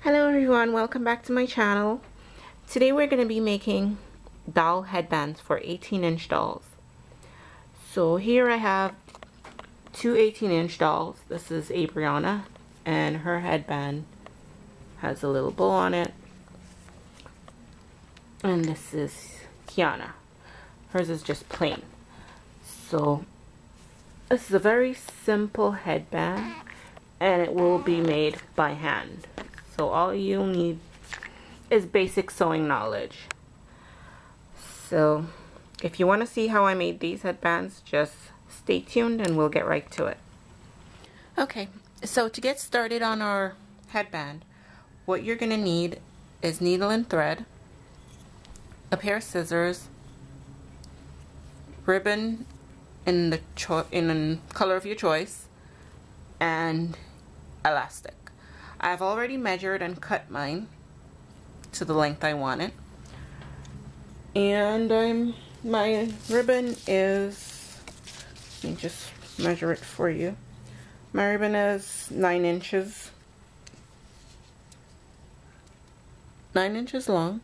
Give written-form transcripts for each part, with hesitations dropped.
Hello everyone, welcome back to my channel. Today we're going to be making doll headbands for 18-inch dolls. So here I have two 18-inch dolls. This is Abriana, and her headband has a little bow on it. And this is Kiana. Hers is just plain. So this is a very simple headband, and it will be made by hand. So all you need is basic sewing knowledge. So if you want to see how I made these headbands, just stay tuned and we'll get right to it. Okay, so to get started on our headband, what you're going to need is needle and thread, a pair of scissors, ribbon in the color of your choice, and elastic. I've already measured and cut mine to the length I want it. And my ribbon is, let me just measure it for you. My ribbon is 9 inches. 9 inches long.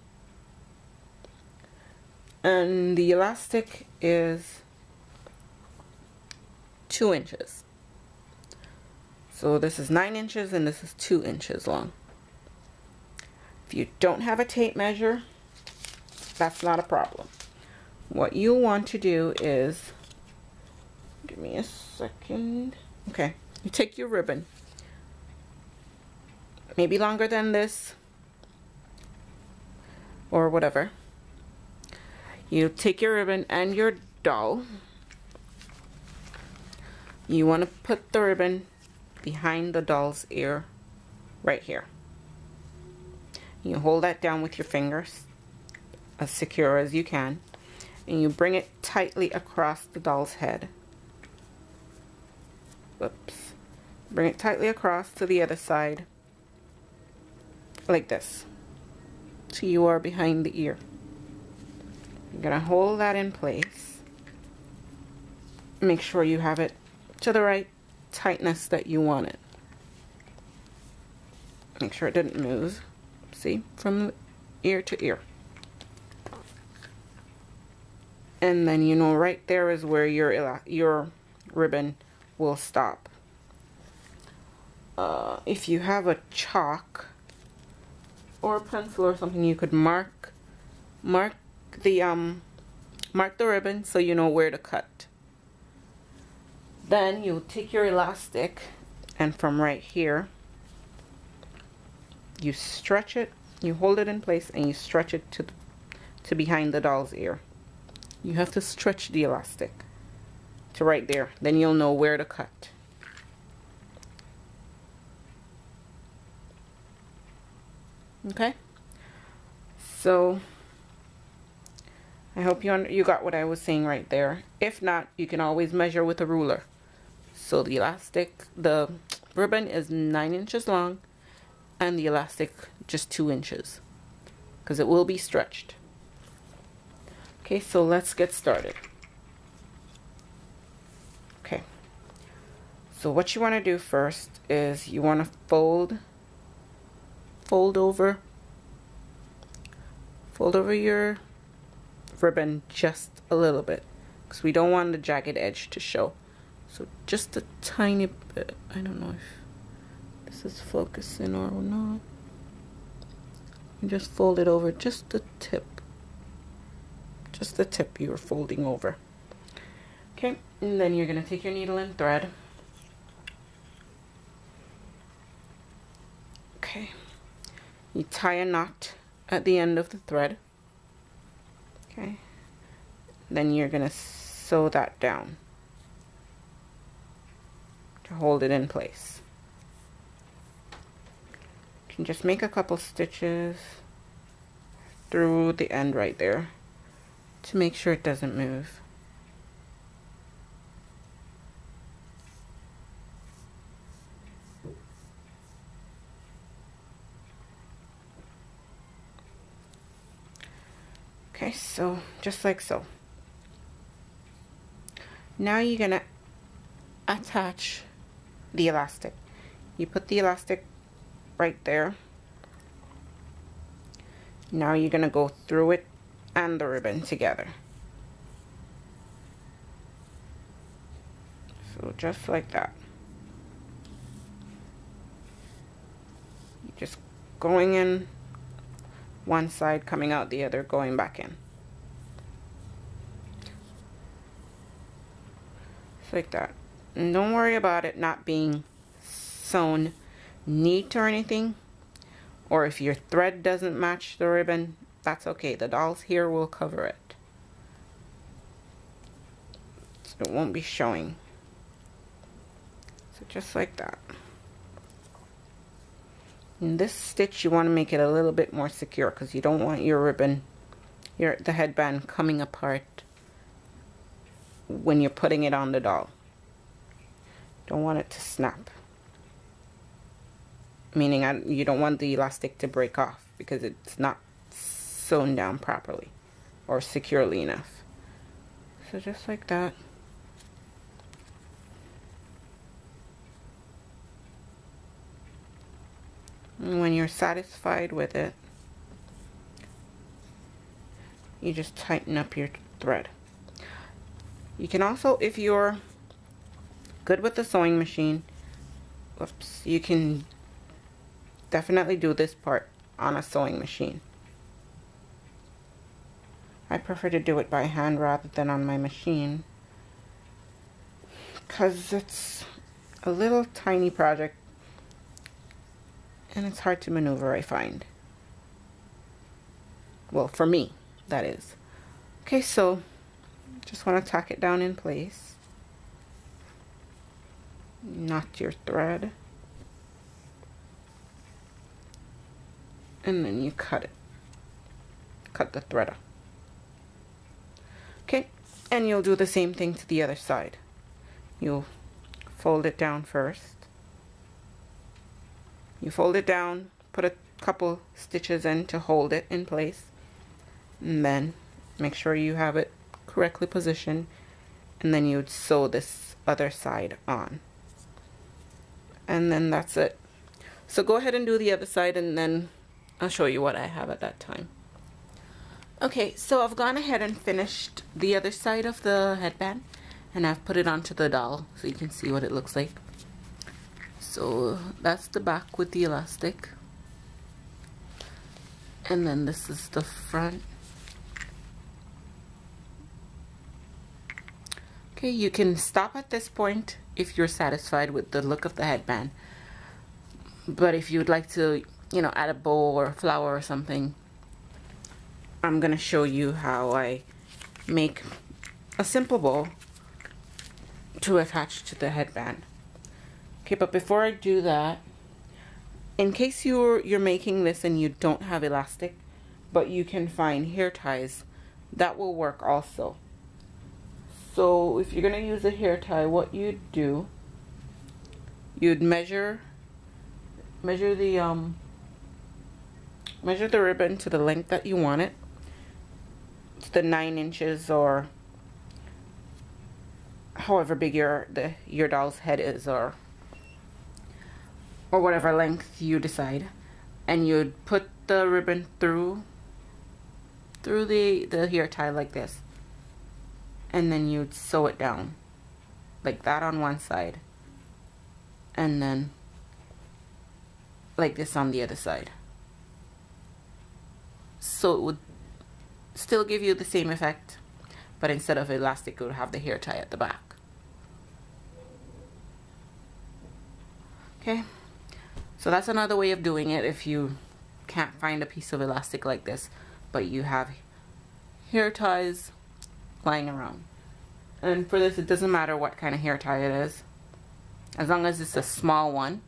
And the elastic is 2 inches. So this is 9 inches and this is 2 inches long. If you don't have a tape measure, that's not a problem. What you want to do is, give me a second. Okay, you take your ribbon, maybe longer than this or whatever. You take your ribbon and your doll. You want to put the ribbon behind the doll's ear right here. You hold that down with your fingers as secure as you can, and you bring it tightly across the doll's head. Whoops. Bring it tightly across to the other side like this, so you are behind the ear. You're gonna hold that in place. Make sure you have it to the right tightness that you want it. Make sure it didn't move. See, from ear to ear. And then you know right there is where your ribbon will stop. If you have a chalk or a pencil or something, you could mark the ribbon so you know where to cut. Then you take your elastic, and from right here you stretch it, you hold it in place, and you stretch it to behind the doll's ear. You have to stretch the elastic to right there, then you'll know where to cut. Okay, so I hope you got what I was saying right there. If not, you can always measure with a ruler. So the ribbon is 9 inches long, and the elastic just 2 inches, because it will be stretched. Okay, so let's get started. Okay, so what you want to do first is you want to fold over your ribbon just a little bit, because we don't want the jagged edge to show. So just a tiny bit. I don't know if this is focusing or not. You just fold it over just the tip. Just the tip you're folding over. Okay, and then you're going to take your needle and thread. Okay, you tie a knot at the end of the thread. Okay, then you're going to sew that down to hold it in place. You can just make a couple stitches through the end right there to make sure it doesn't move. Okay, so just like so. Now you're gonna attach the elastic. You put the elastic right there Now you're going to go through it and the ribbon together. So just like that. You're just going in one side, coming out the other, going back in. Just like that. And don't worry about it not being sewn neat or anything. Or if your thread doesn't match the ribbon, that's okay. The doll's hair will cover it. So it won't be showing. So just like that. In this stitch, you want to make it a little bit more secure because you don't want your ribbon, the headband coming apart when you're putting it on the doll. Don't want it to snap. Meaning you don't want the elastic to break off because it's not sewn down properly or securely enough. So just like that. And when you're satisfied with it, you just tighten up your thread. You can also, if you're good with the sewing machine, you can definitely do this part on a sewing machine. I prefer to do it by hand rather than on my machine because it's a little tiny project and it's hard to maneuver, I find. Well, for me, that is. Okay, so just want to tack it down in place. Knot your thread. And then you cut it. Cut the thread off. Okay, and you'll do the same thing to the other side. You'll fold it down first. You fold it down, put a couple stitches in to hold it in place, and then make sure you have it correctly positioned, and then you'd sew this other side on. And then that's it. So go ahead and do the other side, and then I'll show you what I have at that time. Okay, so I've gone ahead and finished the other side of the headband, and I've put it onto the doll so you can see what it looks like. So that's the back with the elastic, and then this is the front. Okay, you can stop at this point if you're satisfied with the look of the headband, but if you'd like to, you know, add a bow or a flower or something, I'm gonna show you how I make a simple bow to attach to the headband. Okay, but before I do that, in case you're making this and you don't have elastic, but you can find hair ties, that will work also. So if you're gonna use a hair tie, what you'd do, you'd measure the ribbon to the length that you want it, to the 9 inches or however big your doll's head is, or whatever length you decide, and you'd put the ribbon through the hair tie like this, and then you'd sew it down like that on one side, and then like this on the other side. So it would still give you the same effect, but instead of elastic, it would have the hair tie at the back. Okay, so that's another way of doing it if you can't find a piece of elastic like this, but you have hair ties lying around. And for this, it doesn't matter what kind of hair tie it is, as long as it's a small one.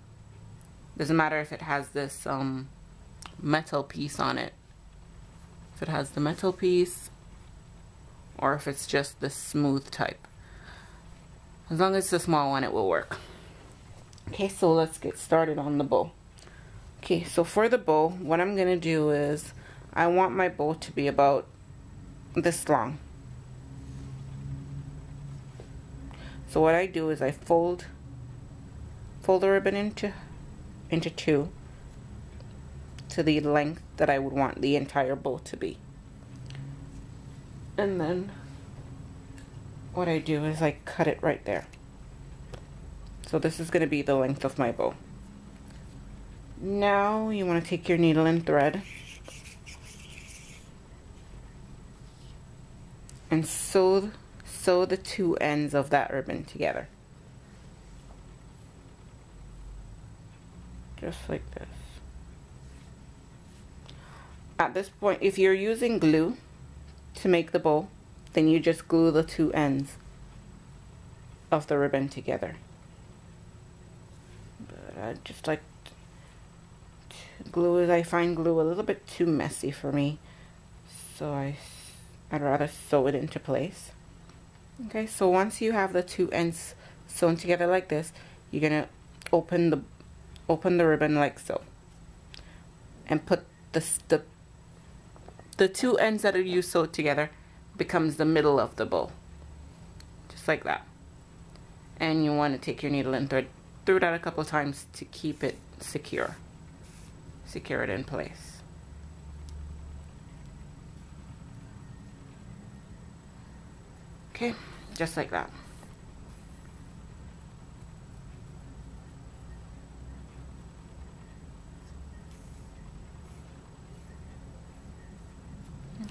Doesn't matter if it has this metal piece on it. If it has the metal piece, or if it's just the smooth type. As long as it's a small one, it will work. Okay, so let's get started on the bow. Okay, so for the bow, what I'm gonna do is, I want my bow to be about this long. So what I do is I fold the ribbon into two to the length that I would want the entire bow to be. And then what I do is I cut it right there. So this is going to be the length of my bow. Now you want to take your needle and thread and sew the two ends of that ribbon together. Just like this. At this point, if you're using glue to make the bow, then you just glue the two ends of the ribbon together. But I just like glue, I find glue a little bit too messy for me, so I'd rather sew it into place. Okay, so once you have the two ends sewn together like this, you're gonna open the ribbon like so, and put the two ends that are you sewed together becomes the middle of the bow, just like that. And you want to take your needle and thread through that a couple times to keep it secure it in place. Okay, just like that.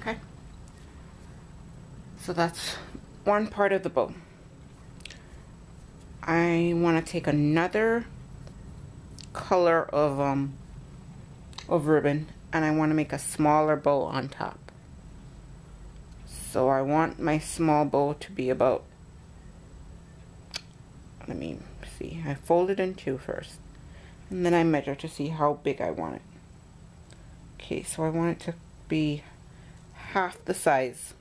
Okay, so that's one part of the bow. I want to take another color of ribbon, and I want to make a smaller bow on top. So I want my small bow to be about, let me see, I fold it in two first, and then I measure to see how big I want it. Okay, so I want it to be half the size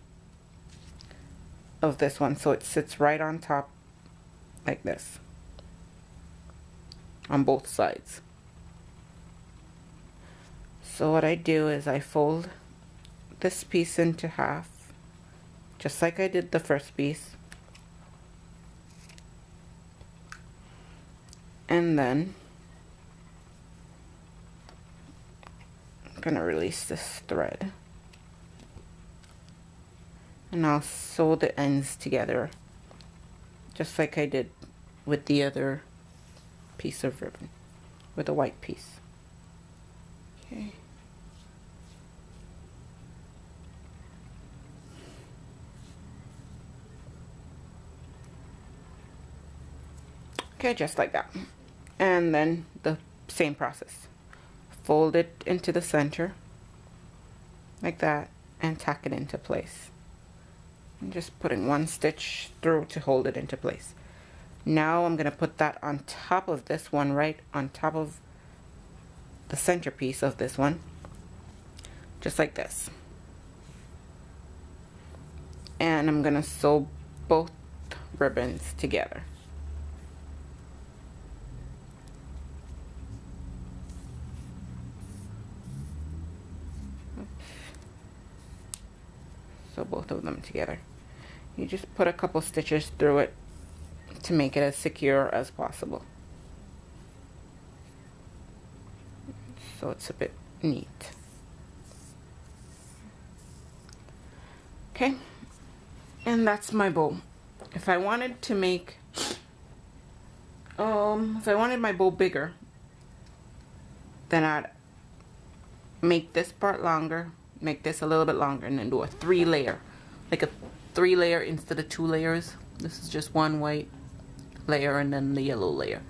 of this one, so it sits right on top like this on both sides. So what I do is I fold this piece into half, just like I did the first piece, and then I'm gonna release this thread, and I'll sew the ends together just like I did with the other piece of ribbon, with the white piece. Okay. Okay, just like that. And then the same process. Fold it into the center like that and tack it into place. I'm just putting one stitch through to hold it into place. Now I'm going to put that on top of this one, right on top of the centerpiece of this one, just like this. And I'm going to sew both ribbons together. Sew both of them together. You just put a couple stitches through it to make it as secure as possible, so it's a bit neat. Okay, and that's my bow. If I wanted to make if I wanted my bow bigger, then I'd make this part longer, make this a little bit longer, and then do a 3-layer, like a 3-layer instead of 2 layers. This is just one white layer and then the yellow layer.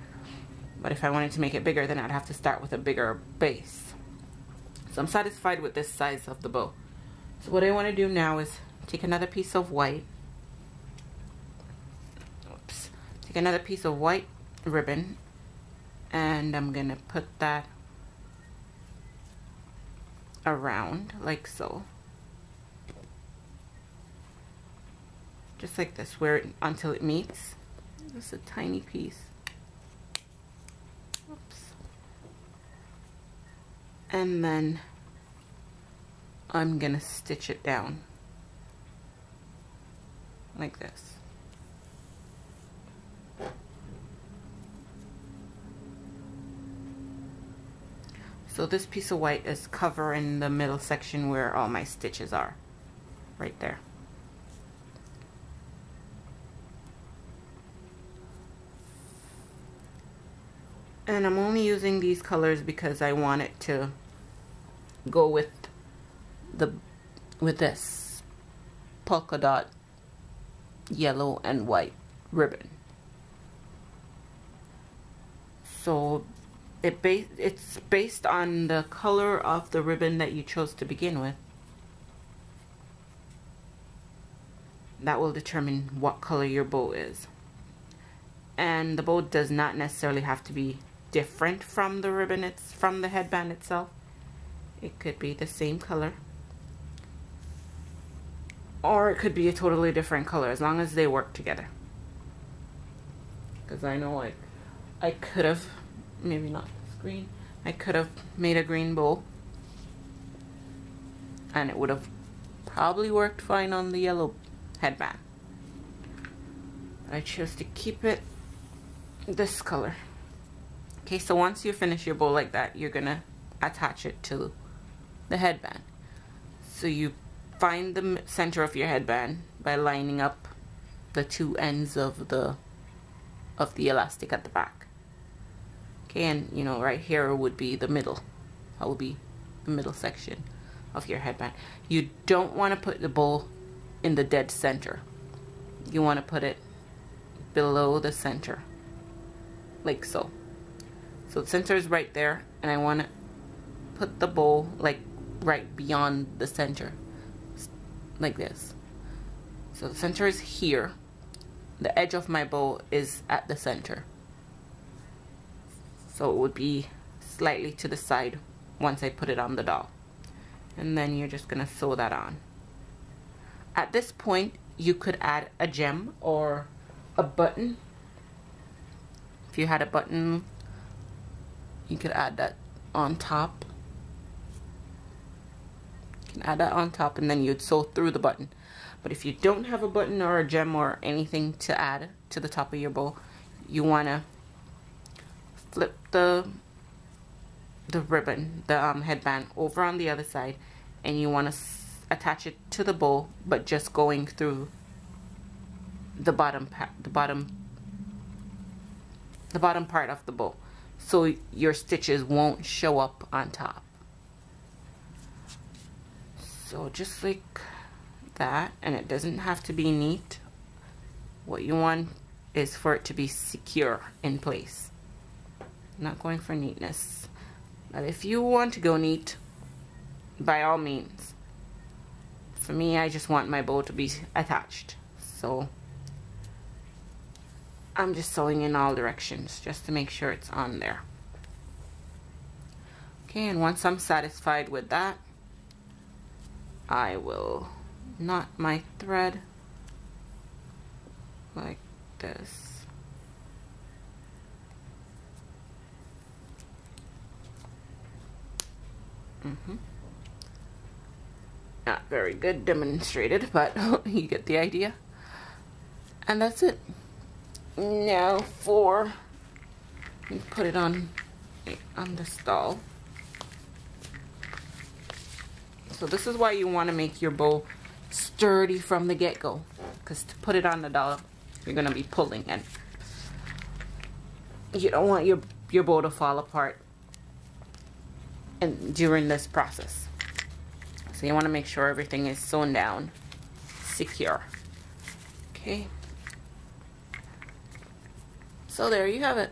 But if I wanted to make it bigger, then I'd have to start with a bigger base. So I'm satisfied with this size of the bow. So what I want to do now is take another piece of white. Oops. Take another piece of white ribbon, and I'm gonna put that around like so, just like this, until it meets. Just a tiny piece. Oops. And then I'm gonna stitch it down like this. So this piece of white is covering the middle section where all my stitches are, right there. And I'm only using these colors because I want it to go with this polka dot yellow and white ribbon. So it's based on the color of the ribbon that you chose to begin with. That will determine what color your bow is. And the bow does not necessarily have to be different from the ribbon, it's from the headband itself. It could be the same color, or it could be a totally different color, as long as they work together. Because I know I could have, maybe not this green, I could have made a green bow and it would have probably worked fine on the yellow headband. But I chose to keep it this color. Okay, so once you finish your bow like that, you're gonna attach it to the headband. So you find the center of your headband by lining up the two ends of the elastic at the back. Okay, and you know, right here would be the middle. That will be the middle section of your headband. You don't want to put the bow in the dead center. You want to put it below the center, like so. So the center is right there, and I want to put the bow like right beyond the center, like this. So the center is here. The edge of my bow is at the center. So it would be slightly to the side once I put it on the doll. And then you're just gonna sew that on. At this point, you could add a gem or a button. If you had a button, you could add that on top. You can add that on top, and then you'd sew through the button. But if you don't have a button or a gem or anything to add to the top of your bow, you want to flip the ribbon, the headband, over on the other side, and you want to attach it to the bow, but just going through the bottom part of the bow, so your stitches won't show up on top. So just like that, and it doesn't have to be neat. What you want is for it to be secure in place. I'm not going for neatness, but if you want to go neat, by all means. For me, I just want my bow to be attached, so I'm just sewing in all directions just to make sure it's on there. Okay, and once I'm satisfied with that, I will knot my thread like this. Not very good demonstrated, but you get the idea. And that's it. Now for, let me put it on this doll. So this is why you want to make your bow sturdy from the get-go, because to put it on the doll, you're going to be pulling, and you don't want your bow to fall apart during this process. So you want to make sure everything is sewn down secure. Okay. So there you have it.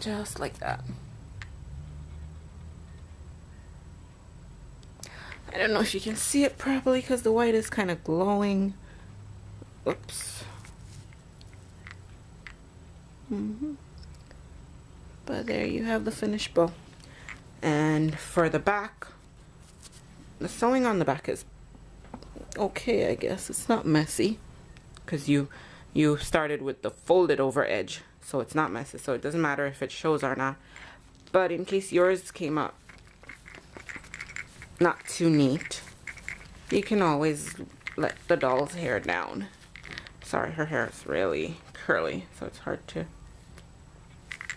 Just like that. I don't know if you can see it properly because the white is kind of glowing. Oops. But there you have the finished bow. And for the back, the sewing on the back is okay, I guess. It's not messy because you started with the folded over edge, so it's not messy, so it doesn't matter if it shows or not. But in case yours came up not too neat, you can always let the doll's hair down. Sorry, her hair is really curly, so it's hard to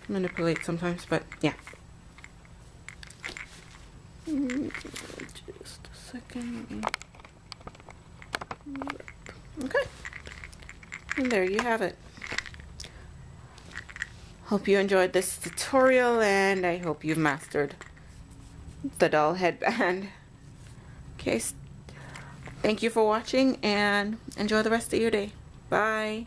manipulate sometimes, but yeah. Just a second. Okay. And there you have it. Hope you enjoyed this tutorial, and I hope you've mastered the doll headband. Okay, thank you for watching, and enjoy the rest of your day. Bye.